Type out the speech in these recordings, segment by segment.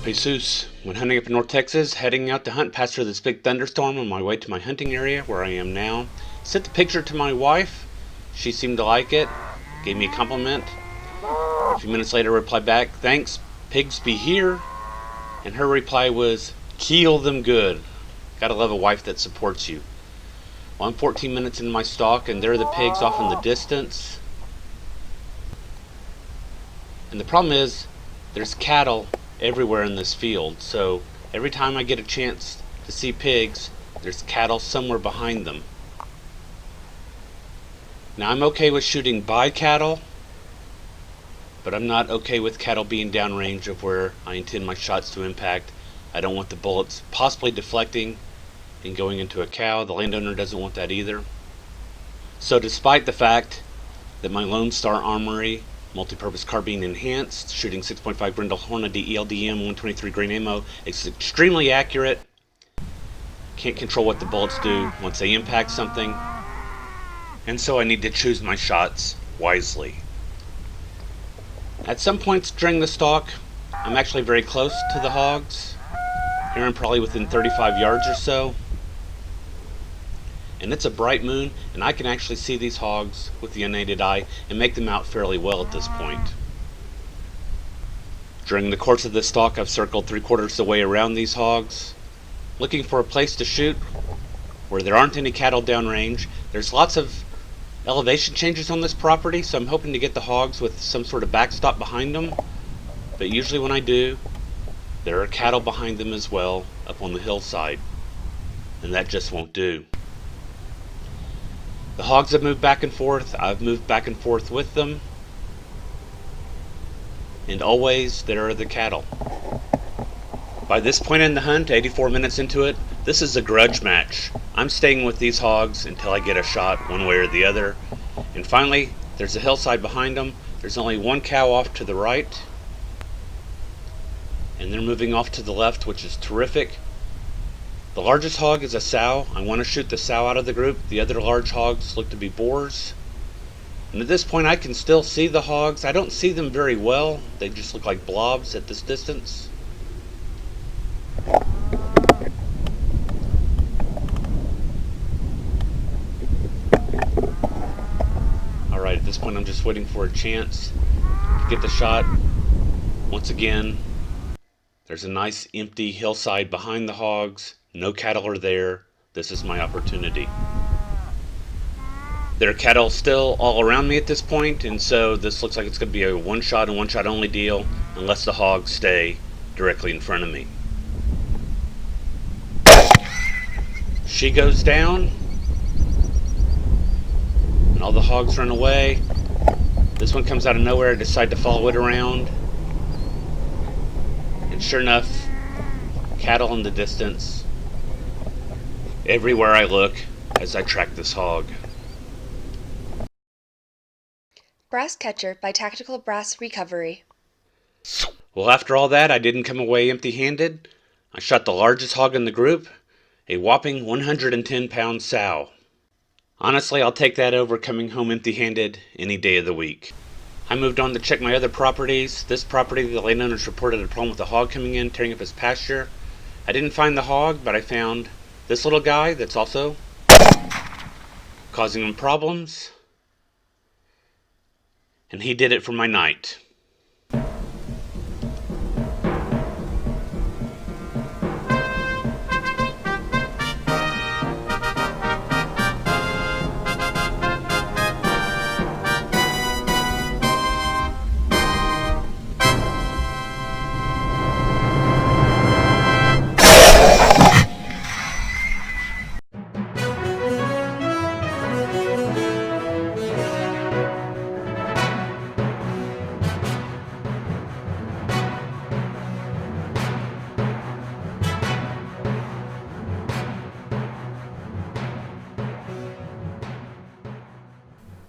Carpe Sus. When hunting up in North Texas, heading out to hunt past this big thunderstorm on my way to my hunting area where I am now. Sent the picture to my wife. She seemed to like it. Gave me a compliment. A few minutes later, I replied back, "Thanks, pigs be here." And her reply was, "Kill them good." Gotta love a wife that supports you. Well, I'm 14 minutes into my stalk, and there are the pigs off in the distance. And the problem is, there's cattle everywhere in this field, so every time I get a chance to see pigs, there's cattle somewhere behind them. Now, I'm okay with shooting by cattle, but I'm not okay with cattle being downrange of where I intend my shots to impact. I don't want the bullets possibly deflecting and going into a cow. The landowner doesn't want that either. So despite the fact that my Lone Star Armory multi-purpose carbine enhanced, shooting 6.5 Grendel Hornady ELD-M 123 grain ammo, it's extremely accurate. Can't control what the bullets do once they impact something, and so I need to choose my shots wisely. At some points during the stalk, I'm actually very close to the hogs. Here I'm probably within 35 yards or so. And it's a bright moon, and I can actually see these hogs with the unaided eye and make them out fairly well at this point. During the course of this stalk, I've circled 3/4 the way around these hogs, looking for a place to shoot where there aren't any cattle downrange. There's lots of elevation changes on this property, so I'm hoping to get the hogs with some sort of backstop behind them. But usually when I do, there are cattle behind them as well, up on the hillside, and that just won't do. The hogs have moved back and forth. I've moved back and forth with them. And always there are the cattle. By this point in the hunt, 84 minutes into it, this is a grudge match. I'm staying with these hogs until I get a shot one way or the other. And finally, there's a hillside behind them. There's only one cow off to the right. And they're moving off to the left, which is terrific. The largest hog is a sow. I want to shoot the sow out of the group. The other large hogs look to be boars. And at this point I can still see the hogs. I don't see them very well. They just look like blobs at this distance. Alright, at this point I'm just waiting for a chance to get the shot. Once again, there's a nice empty hillside behind the hogs. No cattle are there. This is my opportunity. There are cattle still all around me at this point, and so this looks like it's going to be a one shot and one shot only deal unless the hogs stay directly in front of me. She goes down, and all the hogs run away. This one comes out of nowhere. I decide to follow it around, and sure enough, cattle in the distance everywhere I look as I track this hog. Brass Catcher by Tactical Brass Recovery. Well, after all that, I didn't come away empty-handed. I shot the largest hog in the group, a whopping 110-pound sow. Honestly, I'll take that over coming home empty-handed any day of the week. I moved on to check my other properties. This property, the landowners reported a problem with a hog coming in, tearing up his pasture. I didn't find the hog, but I found this little guy that's also causing him problems. And he did it for my night.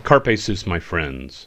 Carpe Sus, my friends.